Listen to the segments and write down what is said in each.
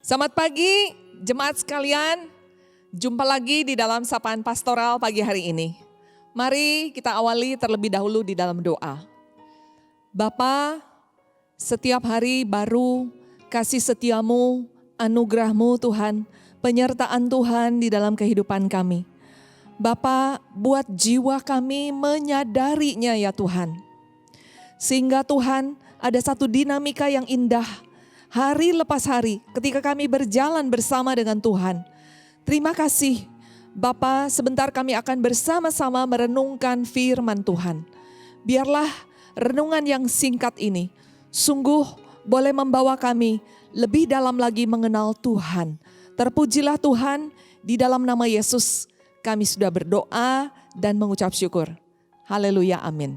Selamat pagi jemaat sekalian, jumpa lagi di dalam Sapaan Pastoral pagi hari ini. Mari kita awali terlebih dahulu di dalam doa. Bapa, setiap hari baru kasih setiamu, anugerahmu Tuhan, penyertaan Tuhan di dalam kehidupan kami. Bapa, buat jiwa kami menyadarinya ya Tuhan. Sehingga Tuhan ada satu dinamika yang indah. Hari lepas hari ketika kami berjalan bersama dengan Tuhan. Terima kasih Bapa, sebentar kami akan bersama-sama merenungkan firman Tuhan. Biarlah renungan yang singkat ini sungguh boleh membawa kami lebih dalam lagi mengenal Tuhan. Terpujilah Tuhan, di dalam nama Yesus kami sudah berdoa dan mengucap syukur. Haleluya, amin.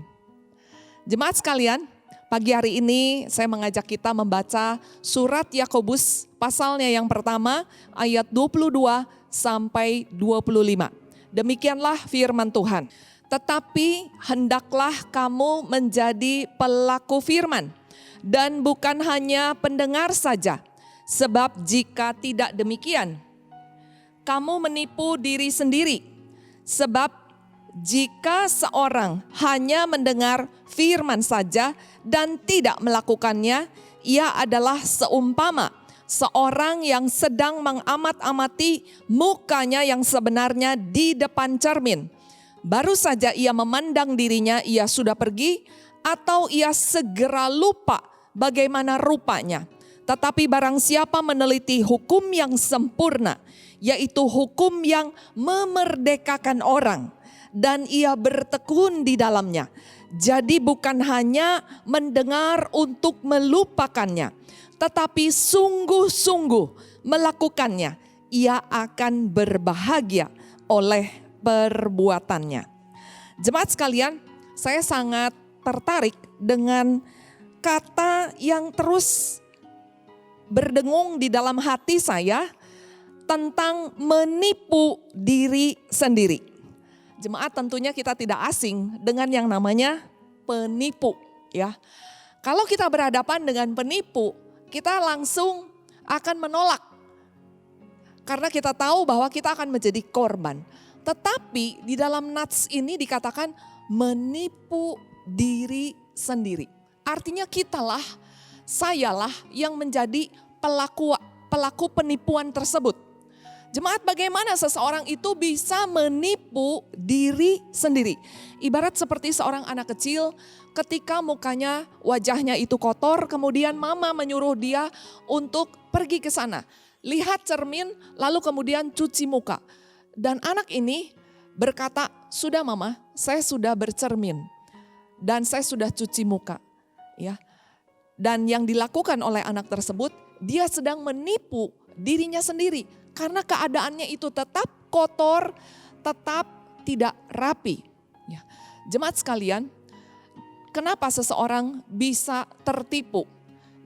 Jemaat sekalian, pagi hari ini saya mengajak kita membaca surat Yakobus pasalnya yang pertama ayat 22 sampai 25. Demikianlah firman Tuhan. Tetapi hendaklah kamu menjadi pelaku firman dan bukan hanya pendengar saja. Sebab jika tidak demikian, kamu menipu diri sendiri. Sebab jika seorang hanya mendengar firman saja dan tidak melakukannya, ia adalah seumpama seorang yang sedang mengamat-amati mukanya yang sebenarnya di depan cermin. Baru saja ia memandang dirinya, ia sudah pergi atau ia segera lupa bagaimana rupanya. Tetapi barang siapa meneliti hukum yang sempurna, yaitu hukum yang memerdekakan orang, dan ia bertekun di dalamnya. Jadi bukan hanya mendengar untuk melupakannya, tetapi sungguh-sungguh melakukannya. Ia akan berbahagia oleh perbuatannya. Jemaat sekalian, saya sangat tertarik dengan kata yang terus berdengung di dalam hati saya tentang menipu diri sendiri. Jemaat, tentunya kita tidak asing dengan yang namanya penipu, ya. Kalau kita berhadapan dengan penipu, kita langsung akan menolak. Karena kita tahu bahwa kita akan menjadi korban. Tetapi di dalam nats ini dikatakan menipu diri sendiri. Artinya kitalah, sayalah yang menjadi pelaku penipuan tersebut. Jemaat, bagaimana seseorang itu bisa menipu diri sendiri? Ibarat seperti seorang anak kecil ketika mukanya, wajahnya itu kotor, kemudian mama menyuruh dia untuk pergi ke sana. Lihat cermin, lalu kemudian cuci muka. Dan anak ini berkata, sudah mama, saya sudah bercermin dan saya sudah cuci muka. Ya. Dan yang dilakukan oleh anak tersebut, dia sedang menipu dirinya sendiri. Karena keadaannya itu tetap kotor, tetap tidak rapi. Ya. Jemaat sekalian, kenapa seseorang bisa tertipu?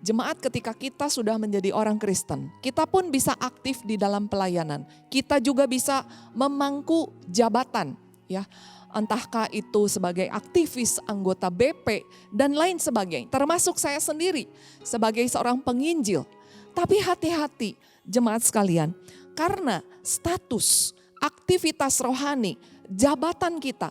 Jemaat, ketika kita sudah menjadi orang Kristen, kita pun bisa aktif di dalam pelayanan. Kita juga bisa memangku jabatan, ya. Entahkah itu sebagai aktivis, anggota BP, dan lain sebagainya. Termasuk saya sendiri sebagai seorang penginjil. Tapi hati-hati jemaat sekalian, karena status, aktivitas rohani, jabatan kita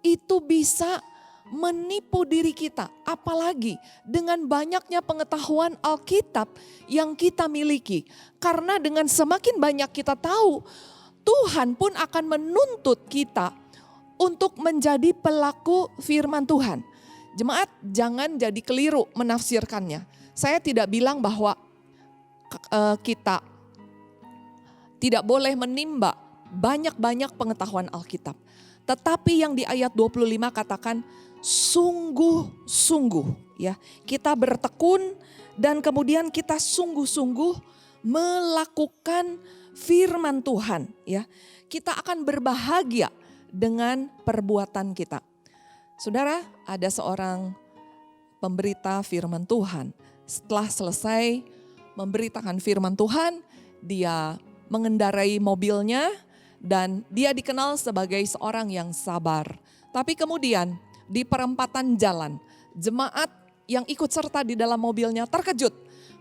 itu bisa menipu diri kita. Apalagi dengan banyaknya pengetahuan Alkitab yang kita miliki. Karena dengan semakin banyak kita tahu, Tuhan pun akan menuntut kita untuk menjadi pelaku firman Tuhan. Jemaat, jangan jadi keliru menafsirkannya. Saya tidak bilang bahwa kita tidak boleh menimba banyak-banyak pengetahuan Alkitab. Tetapi yang di ayat 25 katakan sungguh-sungguh, ya. Kita bertekun dan kemudian kita sungguh-sungguh melakukan firman Tuhan, ya. Kita akan berbahagia dengan perbuatan kita. Saudara, ada seorang pemberita firman Tuhan. Setelah selesai memberitakan firman Tuhan, dia mengendarai mobilnya dan dia dikenal sebagai seorang yang sabar. Tapi kemudian di perempatan jalan, jemaat yang ikut serta di dalam mobilnya terkejut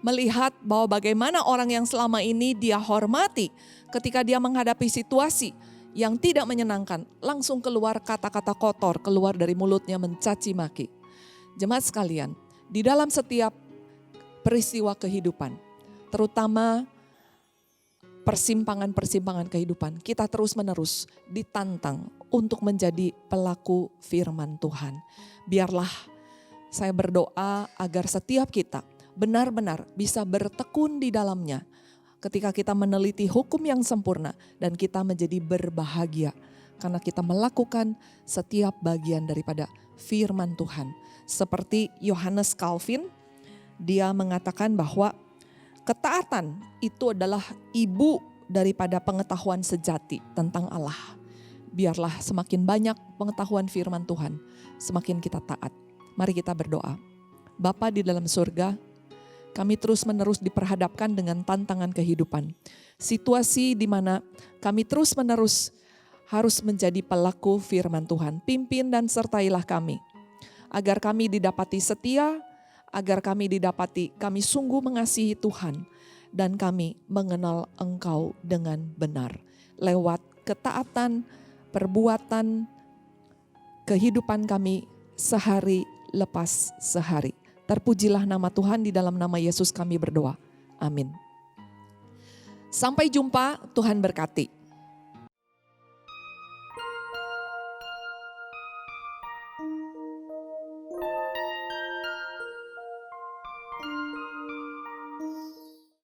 melihat bahwa bagaimana orang yang selama ini dia hormati ketika dia menghadapi situasi yang tidak menyenangkan, langsung keluar kata-kata kotor, keluar dari mulutnya mencaci maki. Jemaat sekalian, di dalam setiap peristiwa kehidupan, terutama persimpangan-persimpangan kehidupan, kita terus-menerus ditantang untuk menjadi pelaku firman Tuhan. Biarlah saya berdoa agar setiap kita benar-benar bisa bertekun di dalamnya ketika kita meneliti hukum yang sempurna dan kita menjadi berbahagia karena kita melakukan setiap bagian daripada firman Tuhan. Seperti Yohanes Calvin, dia mengatakan bahwa ketaatan itu adalah ibu daripada pengetahuan sejati tentang Allah. Biarlah semakin banyak pengetahuan firman Tuhan, semakin kita taat. Mari kita berdoa. Bapa di dalam surga, kami terus-menerus diperhadapkan dengan tantangan kehidupan. Situasi di mana kami terus-menerus harus menjadi pelaku firman Tuhan. Pimpin dan sertailah kami, agar kami didapati setia, agar kami didapati kami sungguh mengasihi Tuhan, dan kami mengenal Engkau dengan benar. Lewat ketaatan, perbuatan, kehidupan kami sehari lepas sehari. Terpujilah nama Tuhan, di dalam nama Yesus kami berdoa. Amin. Sampai jumpa, Tuhan berkati.